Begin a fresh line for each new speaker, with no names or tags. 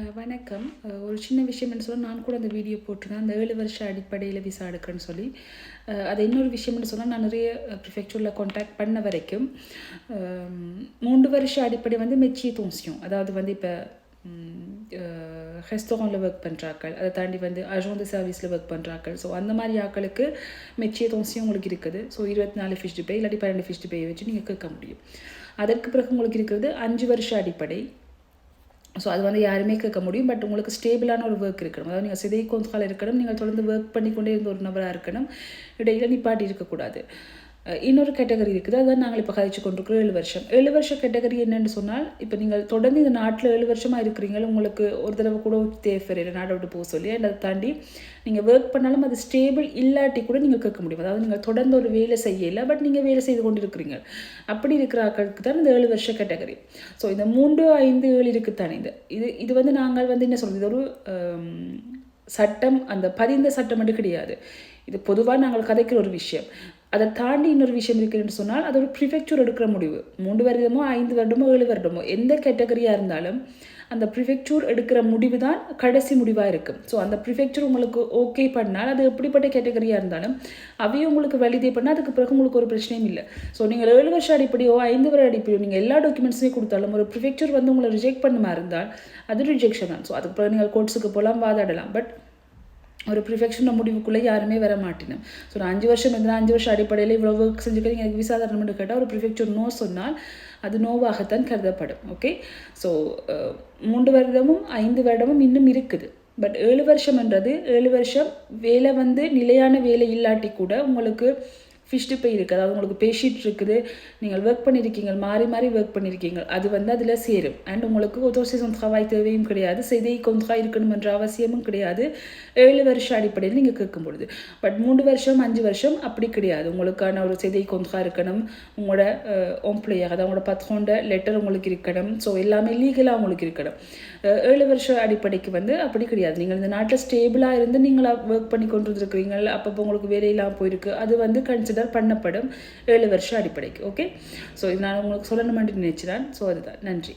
வணக்கம். ஒரு சின்ன விஷயம்னு சொன்னால் நான் கூட அந்த வீடியோ போட்டிருந்தேன். அந்த 7 வருஷ அடிப்படையில் விசா எடுக்கிறேன்னு சொல்லி. அது இன்னொரு விஷயம்னு சொன்னால் நான் நிறைய ப்ரிஃபெக்சரில் கான்டாக்ட் பண்ண வரைக்கும் 3 வருஷ அடிப்படை வந்து மெச்சிய தோசியம். அதாவது வந்து இப்போ ரெஸ்டாரண்ட்டில் ஒர்க் பண்ணுறாக்கள், அதை தாண்டி வந்து அஜோந்த சர்வீஸில் ஒர்க் பண்ணுறாக்கள். ஸோ அந்த மாதிரி ஆக்களுக்கு மெச்சிய தோசியம் உங்களுக்கு இருக்குது. ஸோ 24 ஃபிஷ்டு பே இல்லாட்டி 12 ஃபிஷ்டு பே வச்சு நீங்கள் கேட்க முடியும். அதற்கு பிறகு உங்களுக்கு இருக்கிறது 5 வருஷ அடிப்படை. ஸோ அது வந்து யாருமே கேட்க முடியும். பட் உங்களுக்கு ஸ்டேபிளான ஒரு ஒர்க் இருக்கணும். அதாவது நீங்கள் சிதை கொந்தால் இருக்கணும், நீங்கள் தொடர்ந்து ஒர்க் பண்ணிக்கொண்டே இருந்த ஒரு நபராக இருக்கணும், இடையில நிப்பாட்டி இருக்கக்கூடாது. இன்னொரு கேட்டகரி இருக்குது, அதுதான் நாங்கள் இப்போ கதைச்சு கொண்டிருக்கிறோம் 7 வருஷம். 7 வருஷ கேட்டகரி என்னென்னு சொன்னால், இப்போ நீங்கள் தொடர்ந்து இந்த நாட்டில் 7 வருஷமாக இருக்கிறீங்க, உங்களுக்கு ஒரு தடவை கூட தேவை நாட்டை விட்டு போக சொல்லி, அதை தாண்டி நீங்கள் ஒர்க் பண்ணாலும் அது ஸ்டேபிள் இல்லாட்டி கூட நீங்கள் கேட்க முடியும். அதாவது நீங்கள் தொடர்ந்து ஒரு வேலை செய்யலை, பட் நீங்கள் வேலை செய்து கொண்டு இருக்கிறீங்க. அப்படி இருக்கிற ஆட்களுக்கு தான் இந்த 7 வருஷ கேட்டகரி. ஸோ இந்த 3, 5, 7 இருக்குத்தானே இது வந்து நாங்கள் வந்து என்ன சொல்கிறது, இது ஒரு சட்டம், அந்த பதிந்த சட்டம் மட்டும் கிடையாது. இது பொதுவாக நாங்கள் கதைக்கிற ஒரு விஷயம். அதை தாண்டி இன்னொரு விஷயம் இருக்குன்னு சொன்னால், அது ஒரு ப்ரிஃபெக்சர் எடுக்கிற முடிவு. 3 வருடமோ 5 வருடமோ 7 வருடமோ எந்த கேட்டகரியாக இருந்தாலும் அந்த ப்ரிஃபெக்சர் எடுக்கிற முடிவு தான் கடைசி முடிவாக இருக்கும். ஸோ அந்த ப்ரிஃபெக்சர் உங்களுக்கு ஓகே பண்ணால், அது எப்படிப்பட்ட கேட்டகரியாக இருந்தாலும் அவையும் உங்களுக்கு வேலிடேட் பண்ணால் அதுக்கு பிறகு உங்களுக்கு ஒரு பிரச்சனையும் இல்லை. ஸோ நீங்கள் 7 வருஷம் அடிப்படையோ 5 வருட அடிப்படையோ நீங்கள் எல்லா டாக்குமெண்ட்ஸுமே கொடுத்தாலும் ஒரு ப்ரிஃபெக்சர் வந்து உங்களை ரிஜெக்ட் பண்ணுமா இருந்தால் அது ரிஜெக்ஷன் தான். ஸோ அதுக்கு பிறகு நீங்கள் கோர்ட்ஸுக்கு போகலாம், வாதாடலாம். பட் ஒரு ப்ரிஃபெக்ஷன் முடிவுக்குள்ளே யாருமே வர மாட்டினோம். ஸோ நான் 5 வருஷம் இருந்தால் 5 வருஷம் அடிப்படையில் இவ்வளோ ஒர்க் செஞ்சுக்கிறீங்க, எனக்கு விசா தரணும்னு கேட்டால் ஒரு ப்ரிஃபெக்சர் நோ சொன்னால் அது நோவாகத்தான் கருதப்படும். ஓகே, ஸோ 3 வருடமும் 5 வருடமும் இன்னும் இருக்குது. பட் 7 வருஷம்ன்றது 7 வருஷம் வேலை வந்து நிலையான வேலை இல்லாட்டி கூட உங்களுக்கு ஃபிஷ்டு பே இருக்குது. அதாவது உங்களுக்கு பேஷீட் இருக்குது, நீங்கள் ஒர்க் பண்ணியிருக்கீங்க, மாறி மாறி ஒர்க் பண்ணியிருக்கீங்க, அது வந்து அதில் சேரும். அண்ட் உங்களுக்கு autorisation travail தேவையும் கிடையாது, செய்தி கொந்தா இருக்கணும் என்ற அவசியமும் கிடையாது 7 வருஷம் அடிப்படையில் நீங்கள் கேட்கும் பொழுது. பட் 3 வருஷம் 5 வருஷம் அப்படி கிடையாது. உங்களுக்கான ஒரு செய்தி கொந்தா இருக்கணும், உங்களோட எம்ப்ளாயர், அதாவது உங்களோட பத்ரோண்ட லெட்டர் உங்களுக்கு இருக்கணும். ஸோ எல்லாமே லீகலாக உங்களுக்கு இருக்கணும். 7 வருஷம் அடிப்படைக்கு வந்து அப்படி கிடையாது. நீங்கள் இந்த நாட்டில் ஸ்டேபிளாக இருந்து நீங்களாக ஒர்க் பண்ணி கொண்டு வந்துருக்கிறீங்க, அப்பப்போ உங்களுக்கு வேலையெல்லாம் போயிருக்கு, அது வந்து கன்சிடர் பண்ணப்படும் 7 வருஷம் அடிப்படைக்கு. ஓகே, ஸோ இது நான் உங்களுக்கு சொல்லணும்னு நினைச்சிதான். ஸோ அதுதான். நன்றி.